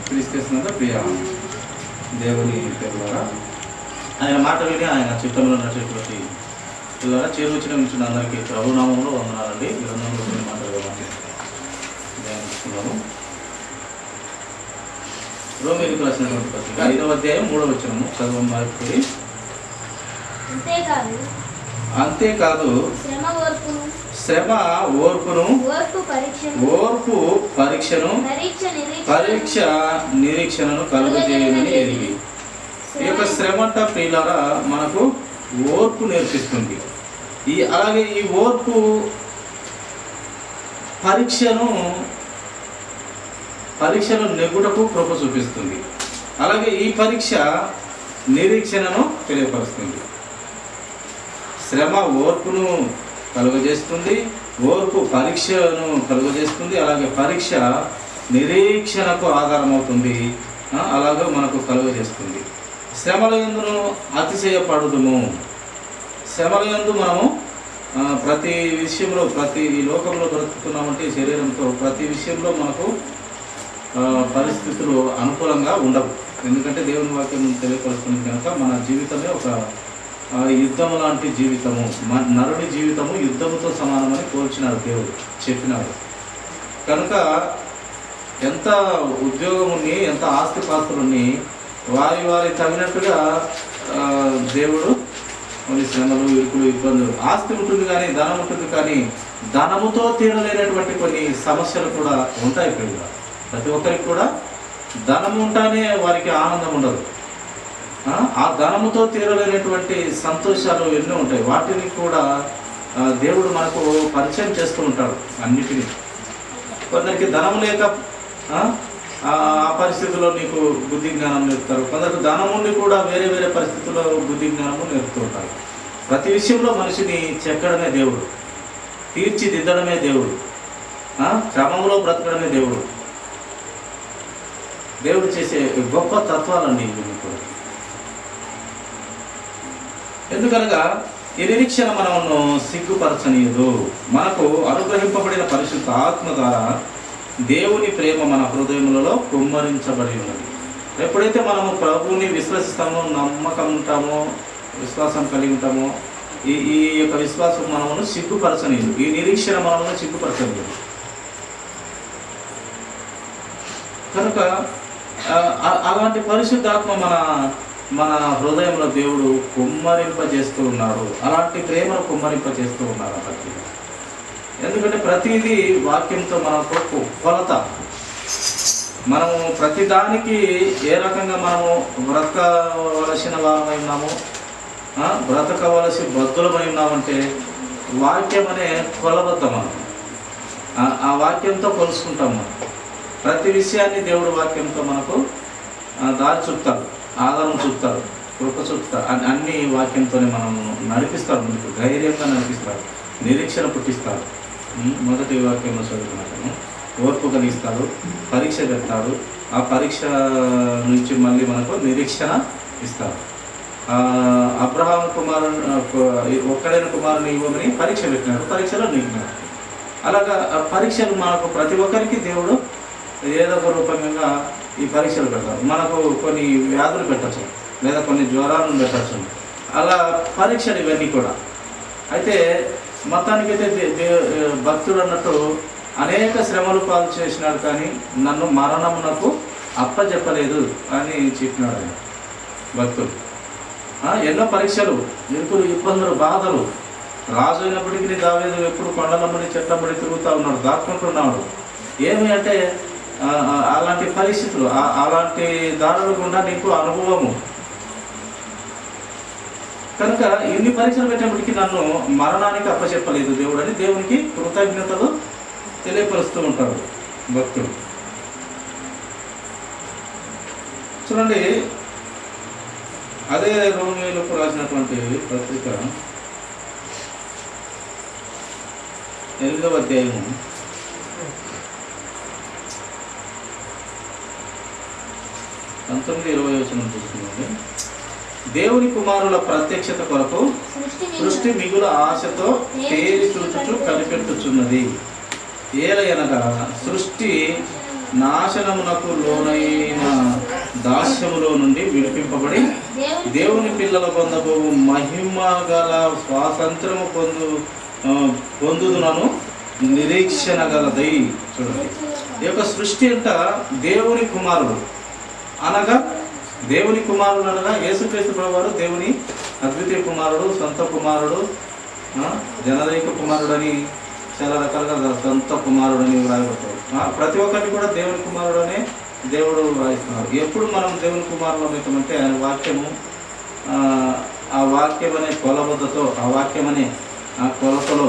క్రీస్తునందు ప్రియ దేవుని పేరులారా, ఆయన మాట విని ఆయన చిత్తంలో నడిచేటువంటి పిల్లరా చేరువచ్చిన మించిన అందరికీ ప్రభునామంలో వందనాలండి. గ్రంథంలో కొన్ని మాటలు ధ్యానిస్తున్నాము. రోమీయులకు రాసినటువంటి పత్రిక 5వ అధ్యాయం 3వ వచనము చదవడం మారిపోయి. అంతేకాదు శ్రమ ఓర్పును, ఓర్పు పరీక్షను, పరీక్ష నిరీక్షణను కలుగజేయనని ఎరిగి. ఈ యొక్క శ్రమ అంట ప్రియులారా మనకు ఓర్పు నేర్పిస్తుంది. అలాగే ఈ ఓర్పు పరీక్షను నెగ్గుటకు కృప చూపిస్తుంది. అలాగే ఈ పరీక్ష నిరీక్షణను తెలియపరుస్తుంది. శ్రమ ఓర్పును కలుగజేస్తుంది, ఓర్పు పరీక్షను కలుగజేస్తుంది, అలాగే పరీక్ష నిరీక్షణకు ఆధారమవుతుంది, అలాగే మనకు కలుగజేస్తుంది. శ్రమల యందును అతిశయపడుదుము. శ్రమల యందు మనము ప్రతి విషయంలో, ప్రతి ఈ లోకంలో బ్రతుకుతున్నామంటే శరీరంతో ప్రతి విషయంలో మనకు పరిస్థితులు అనుకూలంగా ఉండవు. ఎందుకంటే దేవుని వాక్యం తెలియపరుస్తుంది కనుక మన జీవితమే ఒక యుద్ధం లాంటి జీవితము. నరుని జీవితము యుద్ధముతో సమానమని పోల్చినాడు దేవుడు, చెప్పినాడు. కనుక ఎంత ఉద్యోగముని, ఎంత ఆస్తిపాస్తులని వారి తగినట్టుగా దేవుడు కొన్ని శ్రమలు, ఇరుకులు, ఇబ్బందులు. ఆస్తి ఉంటుంది కానీ, ధనం ఉంటుంది కానీ ధనముతో తీరలేనటువంటి కొన్ని సమస్యలు కూడా ఉంటాయి. ప్రతి ఒక్కరికి కూడా ధనము ఉంటేనే వారికి ఆనందం ఉండదు. ఆ ధనముతో తీరలేనటువంటి సంతోషాలు ఎన్నో ఉంటాయి. వాటిని కూడా దేవుడు మనకు పరిచయం చేస్తూ ఉంటాడు అన్నిటినీ. కొందరికి ధనం లేక ఆ పరిస్థితుల్లో నీకు బుద్ధి జ్ఞానం నేర్పుతారు. కొందరికి ధనం ఉండి కూడా వేరే వేరే పరిస్థితుల్లో బుద్ధి జ్ఞానము నేర్పుతూ ఉంటారు. ప్రతి విషయంలో మనిషిని చెక్కడమే దేవుడు, తీర్చిదిద్దడమే దేవుడు, క్రమంలో బ్రతకడమే దేవుడు. దేవుడు చేసే గొప్ప తత్వాలండి ఇవి కూడా. ఎందుకనగా ఈ నిరీక్షణ మనను సిగ్గుపరచనీయదు. మనకు అనుగ్రహింపబడిన పరిశుద్ధ ఆత్మ ద్వారా దేవుని ప్రేమ మన హృదయములలో కుమ్మరించబడి ఉన్నది. ఎప్పుడైతే మనము ప్రభువుని విశ్వసిస్తామో, నమ్మకం ఉంటామో, విశ్వాసం కలిగి ఉంటామో, ఈ యొక్క విశ్వాసం మనమును సిగ్గుపరచనీయదు. ఈ నిరీక్షణ మనమును సిగ్గుపరచనీయదు. కనుక అలాంటి పరిశుద్ధాత్మ మన హృదయంలో దేవుడు కుమ్మరింపజేస్తూ ఉన్నాడు. అలాంటి ప్రేమను కుమ్మరింపజేస్తూ ఉన్నారు అప్పటికి. ఎందుకంటే ప్రతిదీ వాక్యంతో మనకు కొలత. మనము ప్రతిదానికి ఏ రకంగా మనము బ్రతకవలసిన వారమై ఉన్నామో, బ్రతకవలసి బద్దులమై ఉన్నామంటే వాక్యం అనే కొలబద్ద. మనం ఆ వాక్యంతో కొలుసుకుంటాము. ప్రతి విషయాన్ని దేవుడు వాక్యంతో మనకు దారి చూపుతాడు, ఆధారం చూపుతాడు, కృప చూపుతాడు. అన్ని వాక్యంతోనే మనము నడిపిస్తాడు, మనకు ధైర్యంగా నడిపిస్తాడు, నిరీక్షణ పుట్టిస్తాడు. మొదటి వాక్యంలో చదువుకున్నట్టు ఓర్పు కలిగిస్తాడు, పరీక్ష పెడతాడు. ఆ పరీక్ష నుంచి మళ్ళీ మనకు నిరీక్షణ ఇస్తాడు. అబ్రహాము ఒక్కడైన కుమారుని ఇవ్వమని పరీక్ష పెట్టినాడు, పరీక్షలో నిలిపినాడు. అలాగా పరీక్షలు మనకు ప్రతి ఒక్కరికి దేవుడు ఏదో ఒక రూపంగా ఈ పరీక్షలు పెడతారు. మనకు కొన్ని వ్యాధులు పెట్టచ్చు, లేదా కొన్ని జ్వరాలను పెట్టచ్చు. అలా పరీక్షలు ఇవన్నీ కూడా. అయితే మొత్తానికైతే భక్తుడు అన్నట్టు అనేక శ్రమలు పాలు చేసినాడు, కానీ నన్ను మరణమునకు అప్పచెప్పలేదు అని చెప్పినాడు ఆయన భక్తుడు. ఎన్నో పరీక్షలు, ఇరుకులు, ఇబ్బందులు, బాధలు. రాజు అయినప్పటికీ దావీదు ఎప్పుడు కొండలమ్మడి చెట్లమ్మడి తిరుగుతూ ఉన్నాడు, దాక్కుంటున్నాడు. ఏమి అంటే అలాంటి పరిస్థితులు, అలాంటి దారులు గుండా నీకు అనుభవము. కనుక ఇన్ని పరీక్షలు పెట్టినప్పటికీ నన్ను మరణానికి అప్పచెప్పలేదు దేవుడు అని దేవునికి కృతజ్ఞతలు తెలియపరుస్తూ ఉంటాడు భక్తుడు. చూడండి, అదే రోమీయులకు రాసినటువంటి పత్రిక 8వ అధ్యాయము 19-20 వచనం చూస్తున్నాండి. దేవుని కుమారుల ప్రత్యక్షత కొరకు సృష్టి మిగుల ఆశతో తేరి చూచుచు కనిపెట్టుచున్నది. ఏలయనగా సృష్టి నాశనమునకు లోనైన దాస్యములో నుండి విడిపింపబడి దేవుని పిల్లల పొందబో మహిమ గల స్వాతంత్రము పొందుదునను నిరీక్షణ గలదై. చూడండి, ఈ యొక్క సృష్టి అంట దేవుని కుమారుడు అనగా, దేవుని కుమారుడు అనగా యేసుక్రీస్తు ప్రభువారు దేవుని అద్వితీయ కుమారుడు, సొంత కుమారుడు, జనదైక కుమారుడు అని చాలా రకాలుగా సొంత కుమారుడు అని వ్రాయబడతారు. ప్రతి ఒక్కరిని కూడా దేవుని కుమారుడు అనే దేవుడు వ్రాయిస్తున్నారు. ఎప్పుడు మనం దేవుని కుమారులు అవుతామంటే ఆయన వాక్యము, ఆ వాక్యం అనే కొలబద్దతో, ఆ వాక్యం అనే ఆ కొలతలో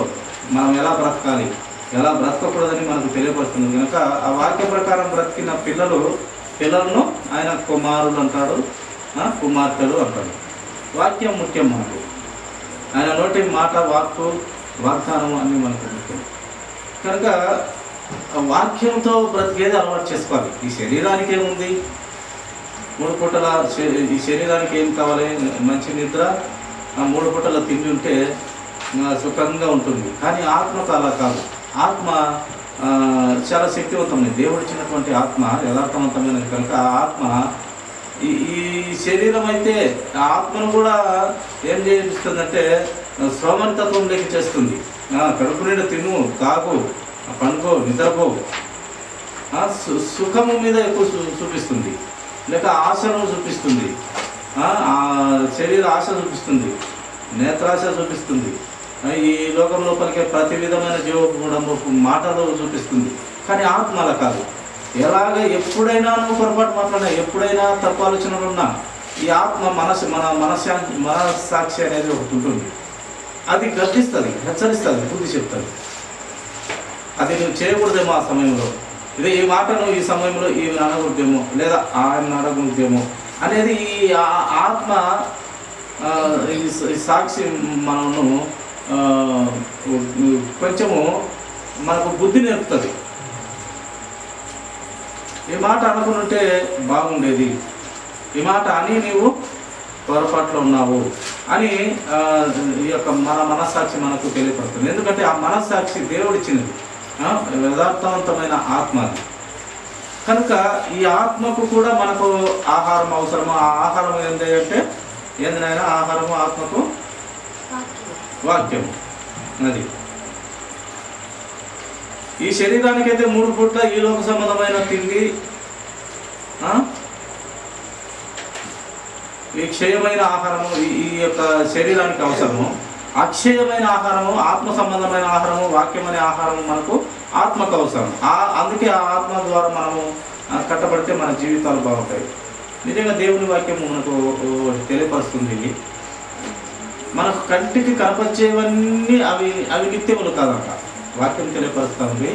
మనం ఎలా బ్రతకాలి, ఎలా బ్రతకకూడదని మనకు తెలియపరుస్తుంది. కనుక ఆ వాక్య ప్రకారం బ్రతికిన పిల్లలను ఆయన కుమారులు అంటాడు, కుమార్తెలు అంటాడు. వాక్యం ముఖ్యం మనకు. ఆయన నోటి మాట, వాక్కు, వాగ్దానం అన్నీ మనకు ముఖ్యం. కనుక వాక్యంతో బ్రతికేది అలవాటు చేసుకోవాలి. ఈ శరీరానికి ఏముంది? 3 పూటల ఈ శరీరానికి ఏం కావాలి? మంచి నిద్ర, 3 పూటల తిండి ఉంటే సుఖంగా ఉంటుంది. కానీ ఆత్మకు అలా కాదు. ఆత్మ చాలా శక్తివంతమైనది. దేవుడు ఇచ్చినటువంటి ఆత్మ యథార్థవంతమైనది. కనుక ఆ ఆత్మ ఈ శరీరం అయితే ఆత్మను కూడా ఏం చేస్తుందంటే సోమరితత్వంలోకి చేస్తుంది. కడుపు నిండా తిను, తాగు, పండుకో, నిద్రపో, సుఖము మీద ఎక్కువ చూపిస్తుంది, లేక ఆశను చూపిస్తుంది, శరీర ఆశ చూపిస్తుంది, నేత్రాశ చూపిస్తుంది, ఈ లోకం లోపలికి ప్రతి విధమైన జీవగుణము మాటలు చూపిస్తుంది. కానీ ఆత్మ అలా కాదు. ఎలాగ ఎప్పుడైనా నువ్వు పొరపాటు మాట్లాడినా, ఎప్పుడైనా తప్పు ఆలోచనలు ఉన్నా, ఈ ఆత్మ మనస్సాక్షి అనేది ఒకటి ఉంటుంది. అది గర్జిస్తుంది, హెచ్చరిస్తుంది, బుద్ధి చెప్తుంది. అది నువ్వు చేయకూడదేమో ఆ సమయంలో, ఇదే ఈ మాట నువ్వు ఈ సమయంలో ఈమెను అనకూడదేమో, లేదా ఆయన అడగకూడదేమో అనేది ఈ ఆత్మ ఈ సాక్షి మనను కొంచెము మనకు బుద్ధి నేర్పుతుంది. ఈ మాట అనుకుంటే బాగుండేది, ఈ మాట అని నీవు పొరపాట్లో ఉన్నావు అని ఈ యొక్క మన మనస్సాక్షి మనకు తెలియపడుతుంది. ఎందుకంటే ఆ మనస్సాక్షి దేవుడిచ్చినది, యథార్థవంతమైన ఆత్మ. కనుక ఈ ఆత్మకు కూడా మనకు ఆహారం అవసరము. ఆ ఆహారం ఏంటంటే ఏందైనా ఆహారము ఆత్మకు వాక్యము. అది ఈ శరీరానికైతే 3 పూట్ల ఈ లోక సంబంధమైన తిండి, ఈ క్షయమైన ఆహారము ఈ యొక్క శరీరానికి అవసరము. అక్షయమైన ఆహారము, ఆత్మ సంబంధమైన ఆహారము, వాక్యం అనే ఆహారము మనకు ఆత్మకు అవసరం. అందుకే ఆ ఆత్మ ద్వారా మనము కట్టబడితే మన జీవితాలు బాగుంటాయి. నిజంగా దేవుని వాక్యం మనకు తెలియపరుస్తుంది. మనకు కంటికి కనపరిచేవన్నీ అవి నిత్యములు కాదంట. వాక్యం తెలియపరుస్తుంది,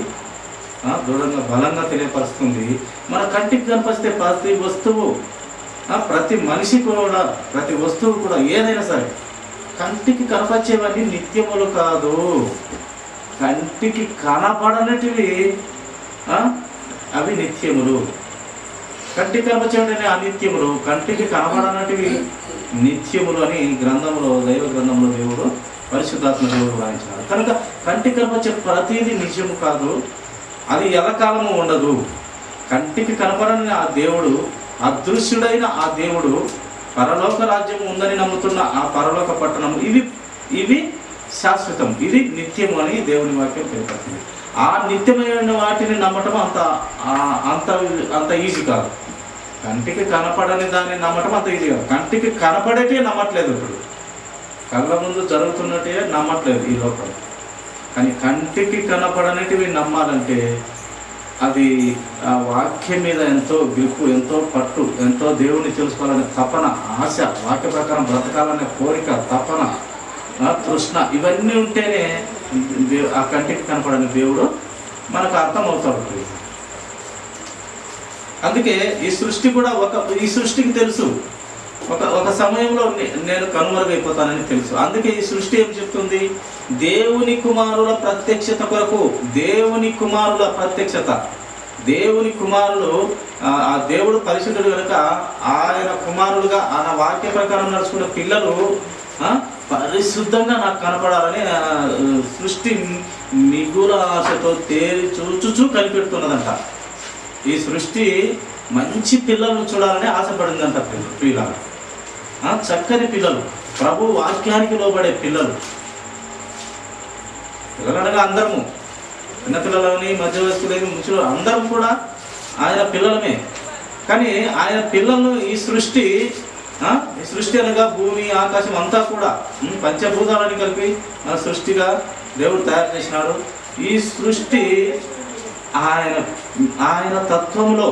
దృఢంగా బలంగా తెలియపరుస్తుంది. మన కంటికి కనపరిస్తే ప్రతి వస్తువు, ప్రతి మనిషి కూడా, ప్రతి వస్తువు కూడా ఏదైనా సరే కంటికి కనపరిచేవన్నీ నిత్యములు కాదు. కంటికి కనపడనటివి అవి నిత్యములు. కంటికి కనపరిచేవి అనిత్యములు, కంటికి కనపడనటివి నిత్యములు అని గ్రంథంలో, దైవ గ్రంథంలో దేవుడు, పరిశుద్ధాత్మ దేవుడు రాయించారు. కనుక కంటికి కనపరిచే ప్రతిదీ నిత్యము కాదు, అది ఎల్లకాలము ఉండదు. కంటికి కనపడని ఆ దేవుడు, అదృశ్యుడైన ఆ దేవుడు, పరలోక రాజ్యం ఉందని నమ్ముతున్న ఆ పరలోక పట్టణం, ఇవి శాశ్వతం, ఇది నిత్యము అని దేవుని వాక్యం తెలియపడుతుంది. ఆ నిత్యమైన వాటిని నమ్మటం అంత ఈజీ కాదు. కంటికి కనపడని దాన్ని నమ్మటం అంత ఈజీ కాదు. కంటికి కనపడేటే నమ్మట్లేదు. ఇప్పుడు కళ్ళ ముందు జరుగుతున్నట్టే నమ్మట్లేదు ఈ లోపల. కానీ కంటికి కనపడనేటివి నమ్మాలంటే అది ఆ వాక్యం మీద ఎంతో గ్రిప్పు, ఎంతో పట్టు, ఎంతో దేవుని తెలుసుకోవాలనే తపన, ఆశ, వాక్య ప్రకారం బ్రతకాలనే కోరిక, తపన, తృష్ణ, ఇవన్నీ ఉంటేనే ఆ కంటికి కనపడని దేవుడు మనకు అర్థమవుతాడు. అందుకే ఈ సృష్టి కూడా ఈ సృష్టికి తెలుసు ఒక సమయంలో నేను కనుమరుగైపోతానని తెలుసు. అందుకే ఈ సృష్టి ఏం చెప్తుంది? దేవుని కుమారుల ప్రత్యక్షత కొరకు, దేవుని కుమారుల ప్రత్యక్షత, దేవుని కుమారులు, ఆ దేవుడు పరిశుద్ధుడు కనుక ఆయన కుమారులుగా ఆయన వాక్య ప్రకారం నడుచుకున్న పిల్లలు పరిశుద్ధంగా నాకు కనపడాలని సృష్టి మిగుల ఆశతో తేరి చూచుచూ కనిపెడుతున్నదంట. ఈ సృష్టి మంచి పిల్లలను చూడాలని ఆశపడిందంట ప్రియులారా. చక్కని పిల్లలు, ప్రభు వాక్యానికి లోబడే పిల్లలు. పిల్లలనగా అందరము, చిన్నపిల్లలని, మధ్య వయస్కులని, ముసలు అందరం కూడా ఆయన పిల్లలమే. కానీ ఆయన పిల్లలను ఈ సృష్టి అనగా భూమి ఆకాశం అంతా కూడా పంచభూతాలని కలిపి సృష్టిగా దేవుడు తయారు చేసినాడు. ఈ సృష్టి ఆయన తత్వంలో,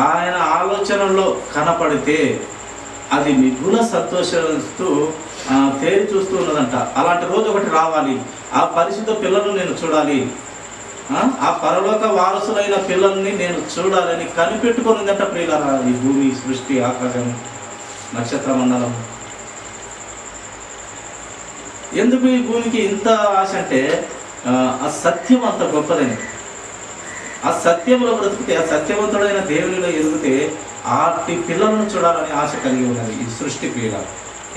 ఆయన ఆలోచనలో కనపడితే అది మిగుల సంతోషిస్తూ తేరి చూస్తూ ఉన్నదంట. అలాంటి రోజు ఒకటి రావాలి, ఆ పరిశుద్ధ పిల్లలను నేను చూడాలి, ఆ పరలోక వారసులైన పిల్లల్ని నేను చూడాలని కనిపెట్టుకున్నదంట ప్రియులారా. ఈ భూమి, సృష్టి, ఆకాశం, నక్షత్ర మండలం. ఎందుకు ఈ భూమికి ఇంత ఆశ అంటే ఆ సత్యం అంత గొప్పదని. ఆ సత్యంలో బ్రతికితే, ఆ సత్యవంతుడైన దేవునిలో ఎదిగితే ఆటి పిల్లలను చూడాలని ఆశ కలిగి ఉన్నది ఈ సృష్టి ప్రియుల.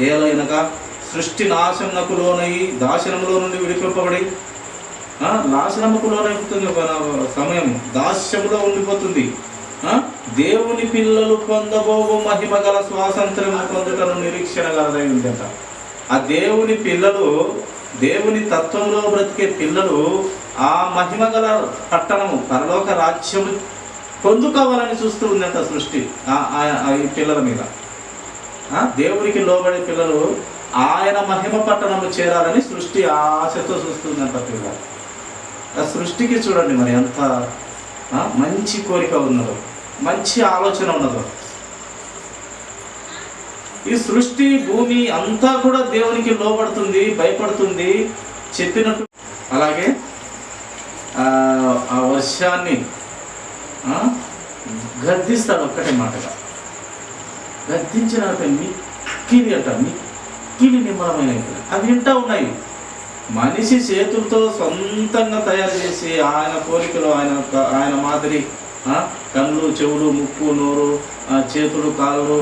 ఏలైనగా సృష్టి నాశనకు లోనై దాశనంలో నుండి విడిపింపబడి, నాశనముకు లోనైపోతుంది ఒక సమయం, దాస్యంలో ఉండిపోతుంది. దేవుని పిల్లలు పొందబోవు మహిమ గల స్వాతంత్ర్యం పొందుటను నిరీక్షణ గలదై ఉందంట. ఆ దేవుని పిల్లలు, దేవుని తత్వంలో బ్రతికే పిల్లలు ఆ మహిమ గల పట్టణము, పరలోక రాజ్యము పొందుకోవాలని చూస్తూ ఉందంట సృష్టి ఈ పిల్లల మీద. దేవునికి లోబడే పిల్లలు ఆయన మహిమ పట్టణము చేరాలని సృష్టి ఆశతో చూస్తుందంట పిల్లలు. ఆ సృష్టికి చూడండి మరి ఎంత మంచి కోరిక ఉన్నదో, మంచి ఆలోచన ఉన్నదో. ఈ సృష్టి, భూమి అంతా కూడా దేవునికి లోబడుతుంది, భయపడుతుంది చెప్పినట్టు. అలాగే ఆ వర్షాన్ని గద్దిస్తాడు ఒక్కటే మాటగా. గద్దించిన మిక్కిలి అంట, మిక్కిలి నిమ్మలమైన అవి వింటా ఉన్నాయి. మనిషి చేతులతో సొంతంగా తయారు చేసి ఆయన పోలికలో, ఆయన మాదిరి కళ్ళు, చెవులు, ముక్కు, నోరు, చేతులు, కాళ్ళు,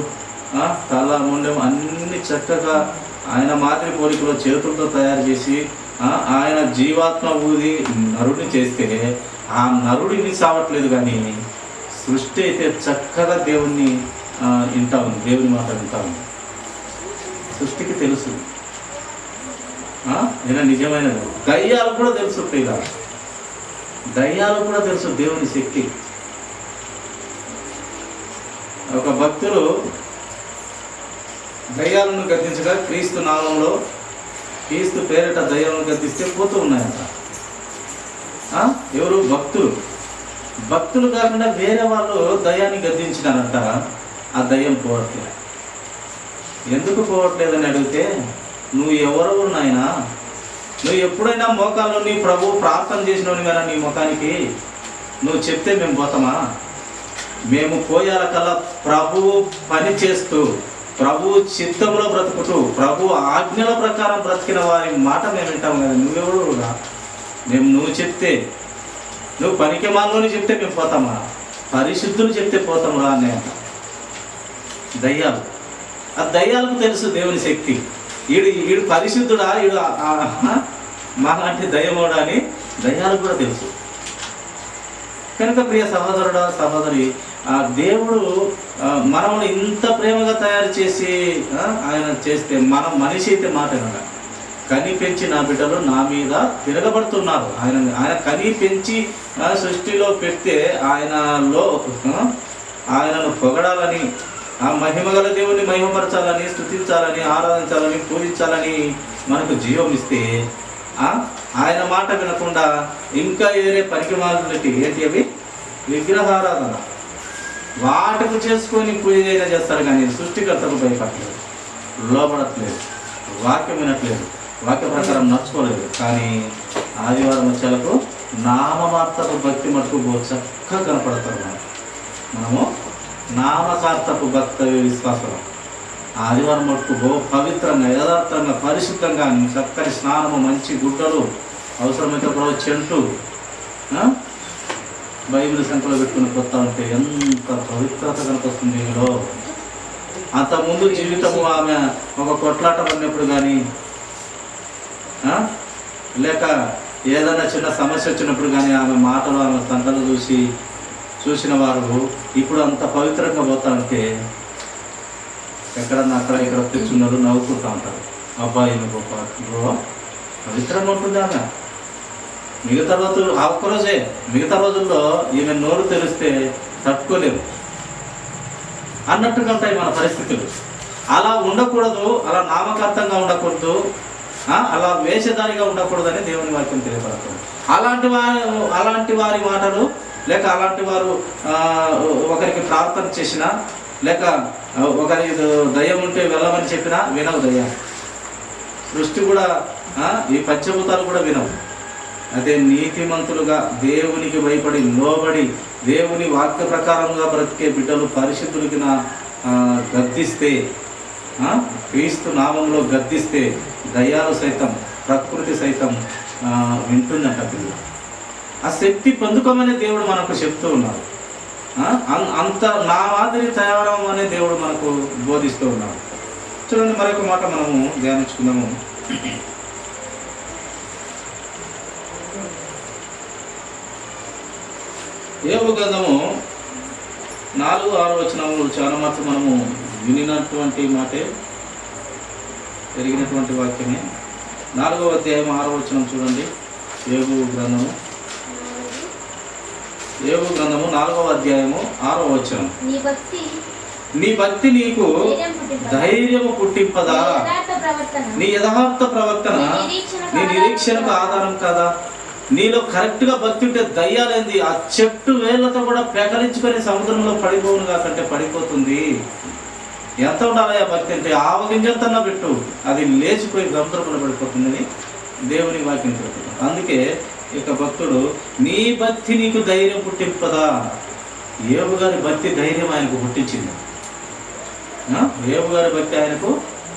తల, మొండెం అన్ని చక్కగా ఆయన మాదిరి పోలికలో చేతులతో తయారు చేసి ఆయన జీవాత్మ ఊది నరుడిని చేస్తే ఆ నరుడిని సావట్లేదు. కానీ సృష్టి అయితే చక్కగా దేవుణ్ణి వింటా ఉంది, దేవుని మాట వింటా ఉంది. సృష్టికి తెలుసు నేను నిజమైనది. దయ్యాలు కూడా తెలుసు ప్రియుల, దయ్యాలు కూడా తెలుసు దేవుని శక్తి. ఒక భక్తులు దయ్యాలను గద్దించగా క్రీస్తు నామంలో, క్రీస్తు పేరిట దయ్యాలను గద్దిస్తే పోతూ ఉన్నాయంట. ఎవరు? భక్తులు కాకుండా వేరే వాళ్ళు దయ్యాన్ని గద్దించినారంట. ఆ దయ్యం పోవట్లేదు. ఎందుకు పోవట్లేదని అడిగితే, నువ్వు ఎవరు నాయనా? నువ్వు ఎప్పుడైనా మోకాల్లో నీ ప్రభు ప్రార్థన చేసినవని కదా నీ ముఖానికి నువ్వు చెప్తే మేము పోతామా? మేము పోయాల కల్లా ప్రభువు పని చేస్తూ, ప్రభు చిత్తంలో బ్రతుకుతూ, ప్రభు ఆజ్ఞల ప్రకారం బ్రతికిన వారి మాట మేము వింటాము కదా. నువ్వెవరుగా? నువ్వు చెప్తే, నువ్వు పనికి మాలోని చెప్తే మేము పోతామా? పరిశుద్ధులు చెప్తే పోతాము రా అన్నయ్య. దయ్యాలు, ఆ దయ్యాలకు తెలుసు దేవుని శక్తి. ఈడు పరిశుద్ధుడా, ఈడు మాలాంటి దయ్యమోడా అని దయ్యాలకు కూడా తెలుసు. కనుక ప్రియ సహోదరుడా, సహోదరి, ఆ దేవుడు మనల్ని ఇంత ప్రేమగా తయారు చేసి ఆయన చేస్తే, మనం మనిషి అయితే మాట వినగా, కని పెంచి నా బిడ్డలు నా మీద తిరగబడుతున్నారు. ఆయన కని పెంచి సృష్టిలో పెడితే ఆయనను పొగడాలని, ఆ మహిమగల దేవుని మహిమపరచాలని, స్తుతించాలని, ఆరాధించాలని, పూజించాలని మనకు జీవం ఇస్తే, ఆయన మాట వినకుండా ఇంకా వేరే పనికి మాలినట్టు ఏంటి అవి? విగ్రహారాధన. వాటికి చేసుకొని పూజ చేస్తారు కానీ సృష్టికర్తకు భయపడలేదు, లోపడట్లేదు, వాక్యం వినట్లేదు, వాక్య ప్రకారం నడుచుకోలేదు. కానీ ఆదివారం వచ్చేలకు నామమాత్రపు భక్తి మటుకు చక్కగా కనపడతారు. మనము నామకార్తపు భక్త విశ్వాసం. ఆదివారం మటుకు పవిత్రంగా, యథార్థంగా, పరిశుద్ధంగా, చక్కని స్నానము, మంచి గుడ్డలు, అవసరమైతే ఒక చెంటు, బైబిల్ సంఖ్యలో పెట్టుకుని కొత్త ఉంటే ఎంత పవిత్రత కనిపిస్తుంది ఇందులో. అంతకుముందు జీవితము ఆమె ఒక కొట్లాట పడినప్పుడు కానీ, లేక ఏదైనా చిన్న సమస్య వచ్చినప్పుడు కానీ, ఆమె మాటలు, ఆమె సంతలు చూసి చూసిన వారు ఇప్పుడు అంత పవిత్రంగా పోతా ఉంటే ఎక్కడన్నా అక్కడ ఇక్కడ కూర్చున్నారు, నవ్వుకుంటూ ఉంటారు. అబ్బాయి గొప్ప పవిత్రంగా ఉంటుంది ఆమె. మిగతా రోజులు ఆ ఒక్కరోజే, మిగతా రోజుల్లో ఈమె నోరు తెరిస్తే తట్టుకోలేరు అన్నట్టుగా ఉంటాయి మన పరిస్థితులు. అలా ఉండకూడదు, అలా నామకార్థంగా ఉండకూడదు, అలా వేషధారిగా ఉండకూడదని దేవుని వాక్యం తెలియపడుతుంది. అలాంటి వారి మాటలు లేక అలాంటి వారు ఒకరికి ప్రార్థన చేసినా లేక ఒకరి దయ్యం ఉంటే వెళ్ళమని చెప్పినా వినవు దయ్యం. సృష్టి కూడా ఈ పంచభూతాలు కూడా వినవు. అదే నీతిమంతులుగా దేవునికి భయపడి లోబడి దేవుని వాక్య ప్రకారంగా బ్రతికే బిడ్డలు పరిశుద్ధులకి గద్దిస్తే, క్రీస్తు నామంలో గద్దిస్తే దయ్యాలు సైతం ప్రకృతి సైతం వింటుందంట పిల్లలు. ఆ శక్తి పొందుకోమని దేవుడు మనకు చెప్తూ ఉన్నాడు. అంత నా మాదిరి తయారవమని దేవుడు మనకు బోధిస్తూ ఉన్నాడు. చూడండి, మరొక మాట మనము ధ్యానించుకుందాము. యోబు గ్రంథము 4-6 వచనములు చాలా మాత్రం మనము వినినటువంటి మాటే, జరిగినటువంటి వాక్యమే. 4వ అధ్యాయం 6వ వచనం చూడండి. యోబు గ్రంథము 4వ అధ్యాయము 6వ వచనం. నీ భక్తి నీకు ధైర్యము పుట్టింపదా, నీ యథార్థ ప్రవర్తన నీ నిరీక్షణకు ఆధారం కదా. నీలో కరెక్ట్గా భక్తి ఉంటే దయ్యాలేంది ఆ చెట్టు వేళ్లతో కూడా పెకలించుకొని సముద్రంలో పడిపోవును కాకంటే పడిపోతుంది. ఎంత ఉండాలి ఆ భక్తి అంటే? ఆవగింజంతన్నా పెట్టు, అది లేచిపోయి గందరగోళ పడిపోతుందని దేవుని వాక్యం చెప్తుంది. అందుకే ఇక భక్తుడు నీ భక్తి నీకు ధైర్యం పుట్టింపదా. యోబు గారి భక్తి ధైర్యం ఆయనకు పుట్టించింది. యోబు గారి భక్తి ఆయనకు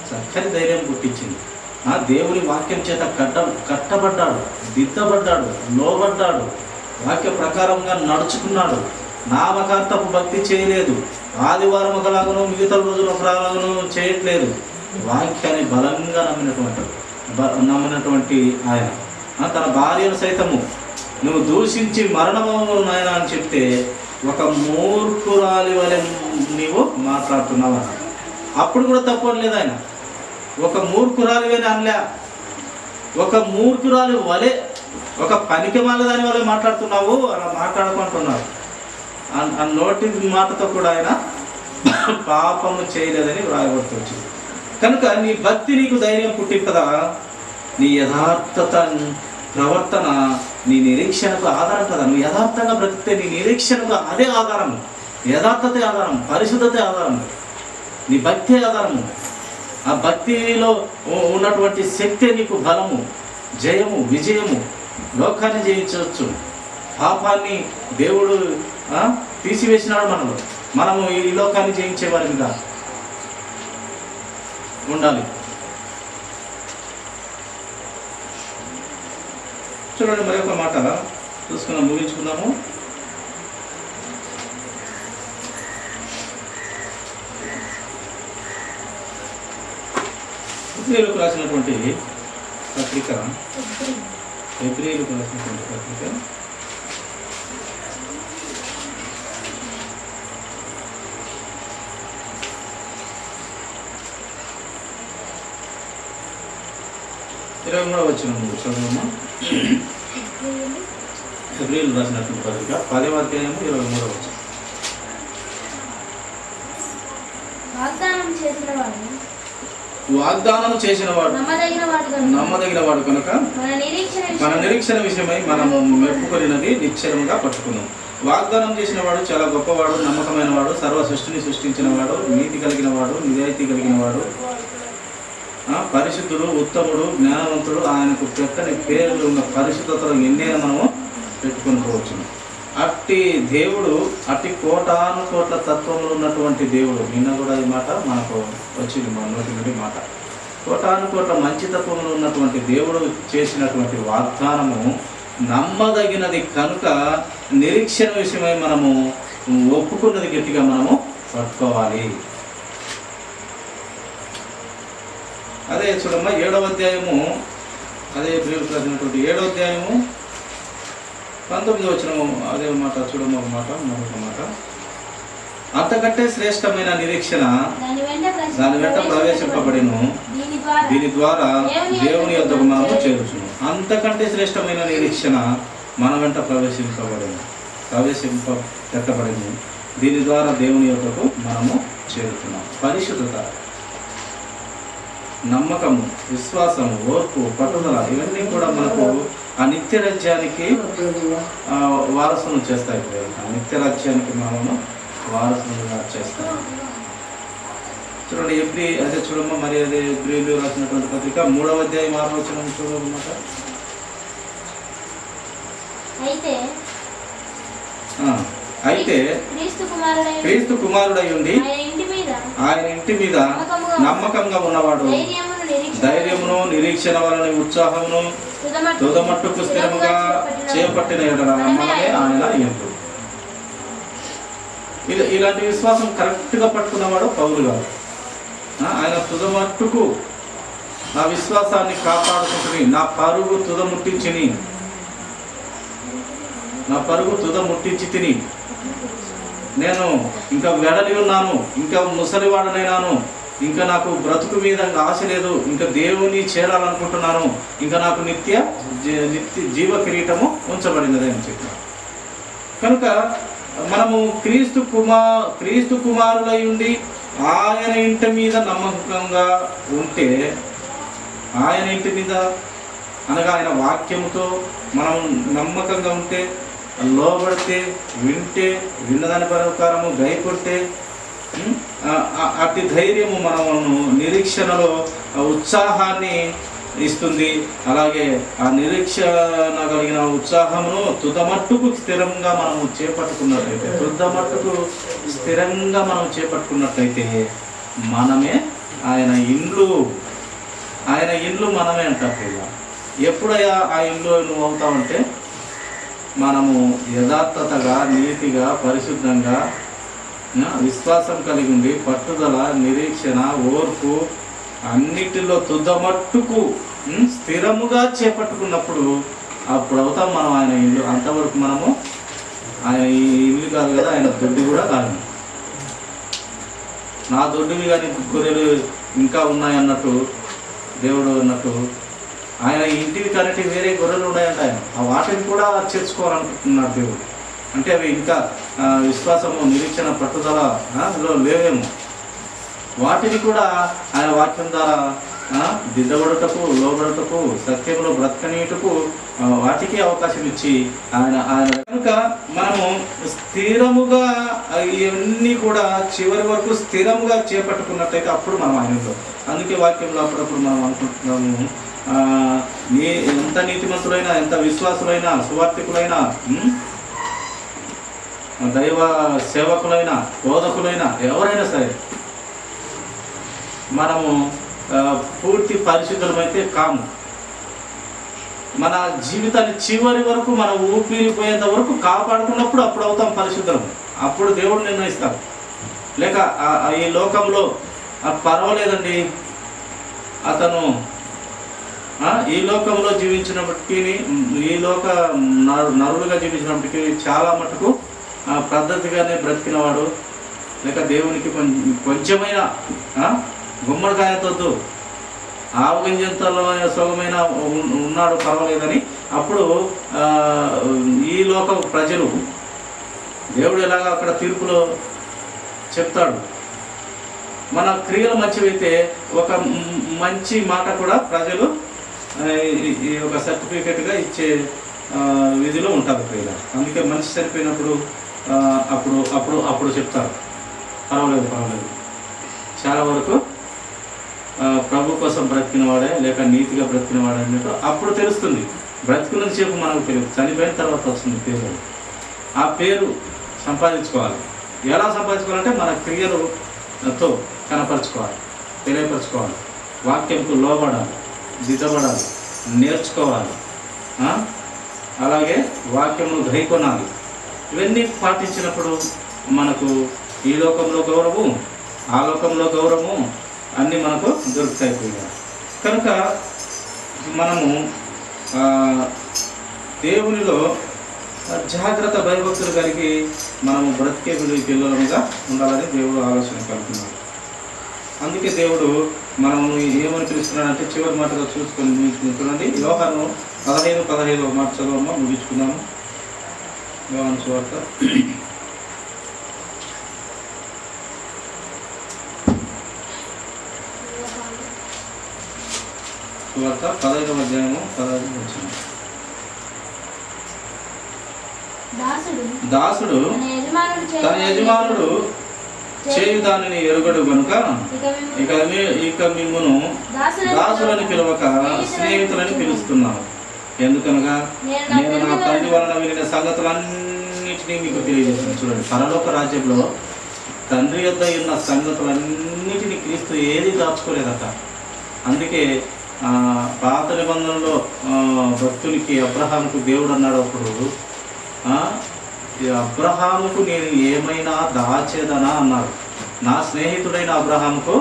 చక్కని ధైర్యం పుట్టించింది. దేవుని వాక్యం చేత కట్టబడ్డాడు, దిద్దబడ్డాడు, లోబడ్డాడు, వాక్య ప్రకారంగా నడుచుకున్నాడు. నామకార్థపు భక్తి చేయలేదు, ఆదివారం ఒకలాగను మిగతా రోజులు ఒకలాగను చేయట్లేదు. వాక్యాన్ని బలంగా నమ్మినటువంటి ఆయన తన భార్యను సైతము నువ్వు దూషించి మరణము నాయన అని చెప్తే ఒక మూర్ఖురాలి వలె నీవు మాట్లాడుతున్నావు అన్న. అప్పుడు కూడా తప్పు లేదు ఆయన. ఒక మూర్ఖురాలి అని అనలే, ఒక మూర్ఖురాలి వలె, ఒక పనికి మాల దాని వల్ల మాట్లాడుతున్నావు అలా మాట్లాడుకుంటున్నావు. ఆ నోటి మాటతో కూడా ఆయన పాపము చేయలేదని వ్రాయబడుతూ వచ్చింది. కనుక నీ భక్తి నీకు ధైర్యం పుట్టింపదా, నీ యథార్థత ప్రవర్తన నీ నిరీక్షణకు ఆధారం కదా. నువ్వు యథార్థంగా బ్రతికితే నీ నిరీక్షణకు అదే ఆధారం, యథార్థతే ఆధారం, పరిశుద్ధతే ఆధారం, నీ భక్తి ఆధారము. ఆ భక్తిలో ఉన్నటువంటి శక్తి నీకు బలము, జయము, విజయము. లోకాన్ని జయించవచ్చు, పాపాన్ని దేవుడు తీసివేసినాడు. మనము ఈ లోకాన్ని జయించే వారిగా ఉండాలి. చూడండి, మరి ఒక మాట చూసుకున్నాం, ముగించుకుందాము. హెబ్రీయులకు రాసినటువంటి పత్రిక, హెబ్రీయులకు రాసినటువంటి పత్రిక 23వ వచనం చదవమ్మా. హెబ్రీయులు రాసినటువంటి పత్రిక 10వ అధ్యాయము 23వ వచనం. వాగ్దానం చేసిన వాడు నమ్మదగిన వాడు కనుక మన నిరీక్షణ విషయమై మనం మెప్పుకొనినది నిశ్చయముగా పట్టుకున్నాం. వాగ్దానం చేసిన వాడు చాలా గొప్పవాడు, నమ్మకమైన వాడు, సర్వ సృష్టిని సృష్టించిన వాడు, నీతి కలిగిన వాడు, నిజాయితీ కలిగిన వాడు, పరిశుద్ధుడు, ఉత్తముడు, జ్ఞానవంతుడు. ఆయనకు పెట్టని పేర్లు ఉన్న పరిశుద్ధతలు ఎన్నైనా మనము పెట్టుకొని పోవచ్చు. అట్టి దేవుడు, అట్టి కోటాను కోట్ల తత్వంలో ఉన్నటువంటి దేవుడు. నిన్న కూడా ఈ మాట మనకు వచ్చింది, మన నోటి నుండి మాట. కోటాను కోట్ల మంచి తత్వంలో ఉన్నటువంటి దేవుడు చేసినటువంటి వాగ్దానము నమ్మదగినది కనుక నిరీక్షణ విషయమై మనము ఒప్పుకున్నది గట్టిగా మనము పట్టుకోవాలి. అదే చూడమ్మా, 7వ అధ్యాయము, అదే ప్రియులు రాసినటువంటి 7వ అధ్యాయము 19వ వచనం అదే మాట చూడము, ఒక మాట మరొక మాట. అంతకంటే శ్రేష్టమైన నిరీక్షణ దాని వెంట ప్రవేశింపబడిను, దీని ద్వారా దేవుని యొద్దకు మనము చేరుచును. అంతకంటే శ్రేష్టమైన నిరీక్షణ మన వెంట పెట్టబడింది, దీని ద్వారా దేవుని యొద్దకు మనము చేరుతున్నాం. పరిశుద్ధత, నమ్మకము, విశ్వాసము, ఓర్పు, పట్టుదల ఇవన్నీ కూడా మనకు ఆ నిత్య రాజ్యానికి వారసును చేస్తాయి. ఆ నిత్య రాజ్యానికి మనము వారసులుగా చేస్తాం. చూడండి అదే చూడమ్మా, మరి అదే ఎబ్రీలు రాసినటువంటి పత్రిక 3వ అధ్యాయం 6వ వచనం చూడమాట. అయితే క్రీస్తు కుమారుడై ఉండి ఆయన ఇంటి మీద నమ్మకంగా ఉన్నవాడు ధైర్యమును, నిరీక్షణ వలన ఉత్సాహమును తుదమట్టుకు స్థిరముగా చేపట్టిన నమ్మకమే ఆయన ఎందు. ఇలాంటి విశ్వాసం కరెక్ట్గా పట్టుకున్నవాడు పౌలు గారు. ఆయన తుదమట్టుకు నా విశ్వాసాన్ని కాపాడుకుంటుని నా పరుగు తుదముట్టించి తిని నేను ఇంకా వెడలి ఉన్నాను, ఇంకా ముసలివాడనైనాను, ఇంకా నాకు బ్రతుకు మీద ఆశ లేదు, ఇంకా దేవుని చేరాలనుకుంటున్నాను, ఇంకా నాకు నిత్య జీవ కిరీటము ఉంచబడినది అని చెప్పారు. కనుక మనము క్రీస్తు కుమారులై ఉండి ఆయన ఇంటి మీద నమ్మకంగా ఉంటే, ఆయన ఇంటి మీద అనగా ఆయన వాక్యముతో మనం నమ్మకంగా ఉంటే, లోబడితే, వింటే, విన్నదాని ప్రకారము గైకొట్టే, అతి ధైర్యము మనము నిరీక్షణలో ఉత్సాహాన్ని ఇస్తుంది. అలాగే ఆ నిరీక్షణ కలిగిన ఉత్సాహమును తుదమట్టుకు స్థిరంగా మనము చేపట్టుకున్నట్లయితే మనమే ఆయన ఇండ్లు మనమే అంటారు. ఎప్పుడయ్యా ఆ ఇండ్లు నువ్వు అవుతావంటే, మనము యథార్థతగా, నీతిగా, పరిశుద్ధంగా, విశ్వాసం కలిగి ఉండి, పట్టుదల, నిరీక్షణ, ఓర్పు అన్నిటిలో తుదమట్టుకు స్థిరముగా చేపట్టుకున్నప్పుడు అప్పుడు అవుతాం మనం ఆయన ఇల్లు. అంతవరకు మనము ఆయన ఇల్లు కాదు కదా, ఆయన దొడ్డి కూడా కాదు. నా దొడ్డివి కానీ గొర్రెలు ఇంకా ఉన్నాయన్నట్టు దేవుడు అన్నట్టు ఆయన ఇంటివి కనెక్ట్ వేరే గొర్రెలు ఉన్నాయంట. ఆయన ఆ వాటిని కూడా చేర్చుకోవాలనుకుంటున్నాడు దేవుడు. అంటే అవి ఇంకా విశ్వాసము, నిరీక్షణ, పట్టుదలలో లేవేమో. వాటిని కూడా ఆయన వాక్యం ద్వారా దిద్దబడుటకు, లోబడుటకు, సత్యంలో బ్రతకనీయుటకు వాటికి అవకాశం ఇచ్చి ఆయన కనుక మనము స్థిరముగా ఇవన్నీ కూడా చివరి వరకు స్థిరముగా చేపట్టుకున్నట్టయితే అప్పుడు మనం ఆయనలో. అందుకే వాక్యంలో అప్పుడప్పుడు మనం అనుకుంటున్నాము, ఎంత నీతిమంతులైనా, ఎంత విశ్వాసులైనా, సువార్థికులైనా, దైవ సేవకులైనా, బోధకులైనా, ఎవరైనా సరే మనము పూర్తి పరిశుద్ధమైతే కాము. మన జీవితాన్ని చివరి వరకు మన ఊపిరిపోయేంత వరకు కాపాడుకున్నప్పుడు అప్పుడు అవుతాం పరిశుద్ధం. అప్పుడు దేవుడు నిర్ణయిస్తాడు. లేక ఈ లోకంలో పర్వాలేదండి, అతను ఈ లోకంలో జీవించినప్పటికీ, ఈ లోక నరులుగా జీవించినప్పటికీ చాలా మటుకు పద్ధతిగానే బ్రతికినవాడు, లేక దేవునికి కొంచెమైన గుమ్మడికాయతో ఆవగింజంతలో సుఖమైన ఉన్నాడు, పర్వాలేదని అప్పుడు ఈ లోక ప్రజలు దేవుడు ఎలాగ అక్కడ తీర్పులో చెప్తాడు. మన క్రియలు మంచివైతే ఒక మంచి మాట కూడా ప్రజలు ఈ ఒక సర్టిఫికేట్గా ఇచ్చే విధిలో ఉంటారు క్రియలు. అందుకే మనిషి చనిపోయినప్పుడు అప్పుడు అప్పుడు అప్పుడు చెప్తారు, పర్వాలేదు, చాలా వరకు ప్రభు కోసం బ్రతికిన వాడే, లేక నీతిగా బ్రతికిన వాడే అన్నట్టు అప్పుడు తెలుస్తుంది. బ్రతికిన సేపు మనకు తెలియదు, చనిపోయిన తర్వాత వస్తుంది పేరు. ఆ పేరు సంపాదించుకోవాలి. ఎలా సంపాదించుకోవాలంటే మన క్రియలతో కనపరుచుకోవాలి, తెలియపరచుకోవాలి, వాక్యంకు లోబడాలి, దిద్దబడాలి, నేర్చుకోవాలి, అలాగే వాక్యమును గైకొనాలి. ఇవన్నీ పాటించినప్పుడు మనకు ఈ లోకంలో గౌరవం, ఆ లోకంలో గౌరవము అన్నీ మనకు దొరుకుతాయి. కనుక మనము దేవునిలో జాగ్రత్త భయభక్తులు కలిగి మనము బ్రతికే పిల్లలుగా ఉండాలని దేవుడు ఆలోచన కలుగుతున్నాడు. అందుకే దేవుడు మనము ఏమని పిలుస్తున్నాడంటే చివరి మాటగా చూసుకొని చూడండి. యోహాను 15:15 మాట చదవమ్మా, ముగించుకున్నాము. యోహాను సువార్త 15వ అధ్యాయము 16వ వచనం. దాసుడు తన యజమానుడు చేయు దానిని ఎరుగడు గనుక ఇక మిమ్మును దాసులని పిలవక స్నేహితులని పిలుస్తున్నాను. ఎందుకనగా నేను నా తండ్రి వలన వినిన సంగతులన్నిటినీ మీకు తెలియజేస్తాను. చూడండి, పరలోక రాజ్యంలో తండ్రి యొద్ద ఉన్న సంగతులన్నిటినీ క్రీస్తు ఏది దాచుకోలేదట. అందుకే పాత నిబంధనలో భక్తునికి అబ్రహాముకు దేవుడు అన్నాడు అప్పుడు, అబ్రహాముకు నేను ఏమైనా దాచేదనా అన్నాడు. నా స్నేహితుడైన అబ్రహాముకు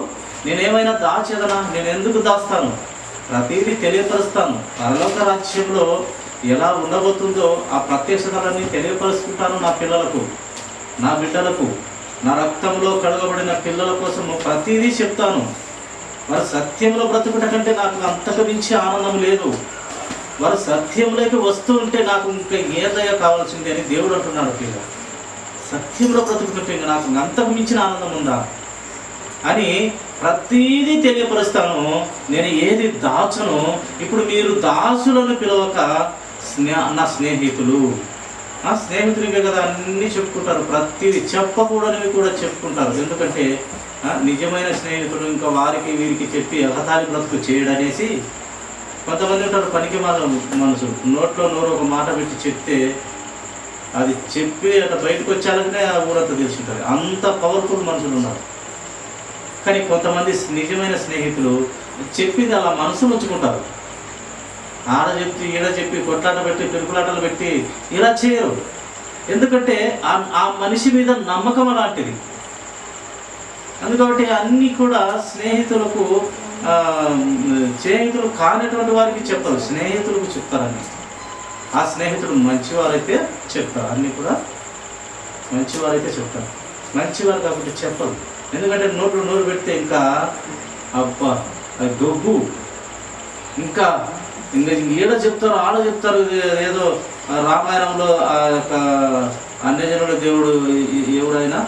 నేనేమైనా దాచేదనా? నేను ఎందుకు దాస్తాను? ప్రతిదీ తెలియపరుస్తాను. పరలోక రాజ్యంలో ఎలా ఉండబోతుందో ఆ ప్రత్యక్షతలన్నీ తెలియపరుచుకుంటాను. నా పిల్లలకు, నా బిడ్డలకు, నా రక్తంలో కడగబడిన పిల్లల కోసము ప్రతిదీ చెప్తాను. వారు సత్యంలో బ్రతుకుట కంటే నాకు అంతకు మించి ఆనందం లేదు. వారు సత్యంలోకి వస్తూ ఉంటే నాకు ఇంకా ఏదయ్యా కావాల్సింది అని దేవుడు అంటున్నాడు. పిల్ల సత్యంలో బ్రతుకుతుంటే ఇంకా నాకు అంతకు మించిన ఆనందం ఉందా అని ప్రతిదీ తెలియపరుస్తాను. నేను ఏది దాచను. ఇప్పుడు మీరు దాసులను పిలవక నా స్నేహితులు, ఆ స్నేహితునివే కదా అన్నీ చెప్పుకుంటారు. ప్రతిదీ చెప్పకూడనివి కూడా చెప్పుకుంటారు. ఎందుకంటే నిజమైన స్నేహితుడు ఇంకా వారికి వీరికి చెప్పి ఎగతాళి బ్రతుకు చేయడనేసి కొంతమంది ఉంటారు. పనికి మనుషులు నోట్లో నోరు ఒక మాట పెట్టి చెప్తే అది చెప్పి అట్లా బయటకు వచ్చాలనే ఆ ఊరంతా తెలుసుంటుంది. అంత పవర్ఫుల్ మనుషులు ఉన్నారు. కానీ కొంతమంది నిజమైన స్నేహితులు చెప్పింది అలా మనసులో ఉంచుకుంటారు. ఆడ చెప్పి ఈడ చెప్పి కొట్లాట పెట్టి పెరుకులాటలు పెట్టి ఇలా చేయరు. ఎందుకంటే ఆ మనిషి మీద నమ్మకం అలాంటిది. అందుకబట్టి అన్నీ కూడా స్నేహితులకు స్నేహితులు కానిటువంటి వారికి చెప్పరు, స్నేహితులకు చెప్తారని. ఆ స్నేహితుడు మంచివారైతే చెప్తారు, అన్నీ కూడా మంచివారైతే చెప్తారు. మంచివారు కాబట్టి చెప్పరు. ఎందుకంటే నోరు పెడితే ఇంకా అబ్బా గొగ్గు ఇంకా ఈడ చెప్తారు ఆడ చెప్తారు. ఏదో రామాయణంలో ఆ యొక్క అన్యజనుల దేవుడు ఎవరైనా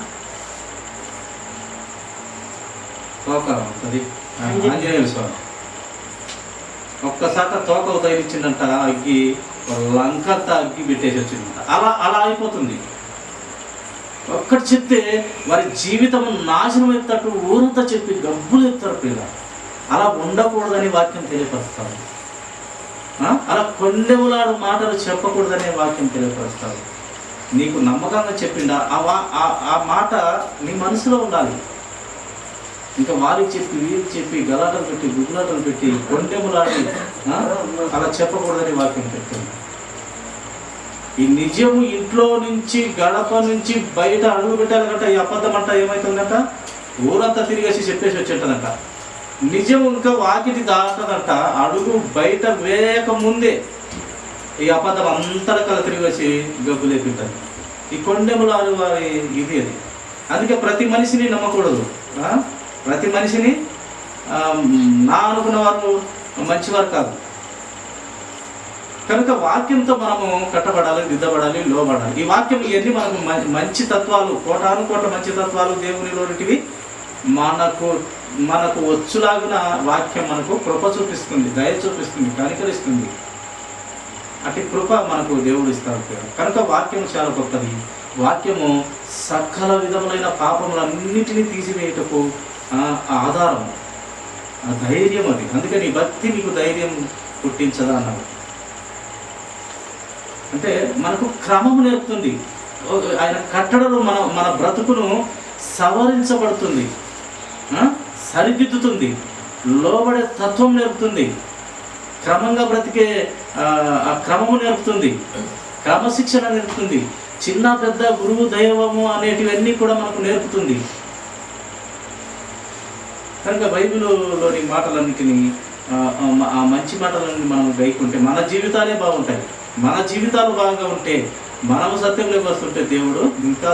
తోక అది ఆంజనేయుల స్వామి ఒక్కసారి తోక తగిలిచ్చిందంట, అగ్గి లంకంతా అగ్గి పెట్టేసి వచ్చిందంట. అలా అయిపోతుంది. ఒక్కటి చెప్తే వారి జీవితం నాశనం ఎత్తాడు, ఊరంతా చెప్పి గబ్బులు ఎత్తారు. పిల్ల అలా ఉండకూడదని వాక్యం తెలియపరుస్తారు. అలా కొండెములాడు మాటలు చెప్పకూడదనే వాక్యం తెలియపరుస్తారు. నీకు నమ్మకంగా చెప్పిండా ఆ మాట నీ మనసులో ఉండాలి. ఇంకా వారికి చెప్పి వీరికి చెప్పి గలాటలు పెట్టి గుడ్లాటలు పెట్టి కొండెములాడి అలా చెప్పకూడదని వాక్యం చెప్తుంది. ఈ నిజము ఇంట్లో నుంచి గడప నుంచి బయట అడుగు పెట్టాలంట. ఈ అబద్ధం అంట ఏమవుతుందంట, ఊరంతా తిరిగేసి చెప్పేసి వచ్చేటదంట. నిజం ఇంకా వాకిటి దాటదంట. అడుగు బయట వేయక ముందే ఈ అబద్ధం అంతరకాల తిరిగేసి గబ్బులేపింటుంది. ఈ కొండెములాడు వారి ఇది అది. అందుకే ప్రతి మనిషిని నమ్మకూడదు. ప్రతి మనిషిని నా అనుకున్న వారు మంచివారు కాదు. కనుక వాక్యంతో మనము కట్టబడాలి, దిద్దబడాలి, లోబడాలి. ఈ వాక్యం ఇవన్నీ మనకు మంచి తత్వాలు, కోటాను కోట మంచి తత్వాలు దేవునిలోనిటివి మనకు వచ్చులాగున వాక్యం మనకు కృప చూపిస్తుంది, దయ చూపిస్తుంది, కనికరిస్తుంది. అటు కృప మనకు దేవుడు ఇస్తాడు. కనుక వాక్యం చాలా గొప్పది. వాక్యము సకల విధములైన పాపములన్నిటినీ తీసివేయటకు ఆధారం, ధైర్యం అది. అందుకని భక్తి నీకు ధైర్యం పుట్టించదా అన్నాడు. అంటే మనకు క్రమము నేర్పుతుంది. ఆయన కట్టడలు మన బ్రతుకును సవరించబడుతుంది, సరిదిద్దుతుంది, లోబడే తత్వం నేర్పుతుంది, క్రమంగా బ్రతికే ఆ క్రమము నేర్పుతుంది, క్రమశిక్షణ నేర్పుతుంది, చిన్న పెద్ద గురువు దైవము అనేటివన్నీ కూడా మనకు నేర్పుతుంది. కనుక బైబిల్లోని మాటలన్నిటినీ ఆ మంచి మాటలన్నీ మనం గైకుంటే మన జీవితాలే బాగుంటాయి. మన జీవితాలు బాగా ఉంటే మనము సత్యంలోకి వస్తుంటే దేవుడు ఇంకా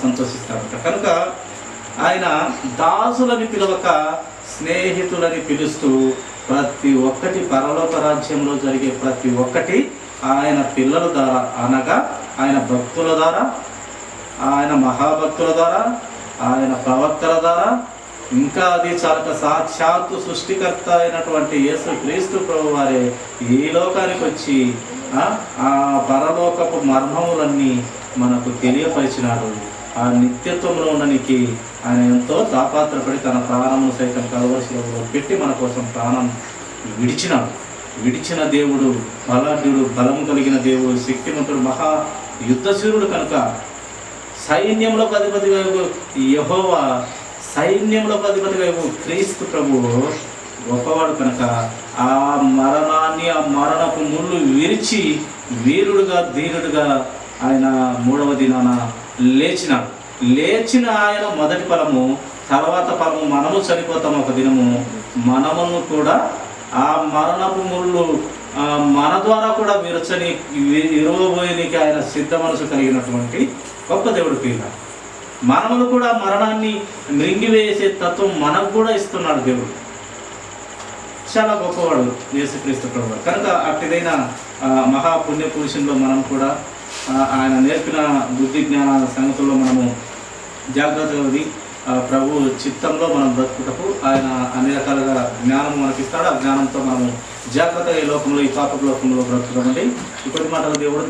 సంతోషిస్తాడు. కనుక ఆయన దాసులని పిలవక స్నేహితులని పిలుస్తూ ప్రతి ఒక్కటి పరలోక రాజ్యంలో జరిగే ప్రతి ఒక్కటి ఆయన పిల్లల ద్వారా, అనగా ఆయన భక్తుల ద్వారా, ఆయన మహాభక్తుల ద్వారా, ఆయన ప్రవక్తల ద్వారా, ఇంకా అది చాలక సాక్షాత్తు సృష్టికర్త అయినటువంటి యేసు క్రీస్తు ప్రభు వారే ఈ లోకానికి వచ్చి ఆ పరలోకపు మర్మములన్నీ మనకు తెలియపరిచినాడు. ఆ నిత్యత్వంలో ఉండడానికి ఆయన ఎంతో తాపాత్రపడి తన ప్రాణమును సైతం కలవరిశిలో పెట్టి మన కోసం ప్రాణం విడిచినాడు. విడిచిన దేవుడు బలాఢ్యుడు, బలము కలిగిన దేవుడు, శక్తిమంతుడు, మహా యుద్ధశూరుడు. కనుక సైన్యంలోకి అధిపతిగా యెహోవా, సైన్యంలోకి అధిపతిగా క్రీస్తు ప్రభువు గొప్పవాడు. కనుక ఆ మరణాన్ని, ఆ మరణపు ముళ్ళు విరిచి వీరుడుగా ధీరుడుగా ఆయన మూడవ దినాన లేచినాడు. లేచిన ఆయన మొదటి ఫలము, తర్వాత ఫలము మనము చనిపోతాము ఒక దినము. మనమును కూడా ఆ మరణపు ముళ్ళు మన ద్వారా కూడా విరచని విరవబోయేనికి ఆయన సిద్ధ మనసు కలిగినటువంటి గొప్ప దేవుడు ప్రియుల. మనమును కూడా మరణాన్ని మృంగివేసే తత్వం మనకు కూడా ఇస్తున్నాడు దేవుడు. చాలా గొప్పవాడు యేసుక్రీస్తు ప్రభువు. కనుక అట్టిదైన మహాపుణ్య పురుషుల్లో మనం కూడా ఆయన నేర్పిన బుద్ధి జ్ఞాన సంగతుల్లో మనము జాగ్రత్తగా ప్రభు చిత్తంలో మనం బ్రతుకుటకు ఆయన అన్ని రకాలుగా జ్ఞానం మనకి ఇస్తాడు. ఆ జ్ఞానంతో మనము జాగ్రత్తగా ఈ లోకంలో, ఈ పాప లోకంలో బ్రతుకుతామండి. ఇప్పటి మాటలు దేవుడు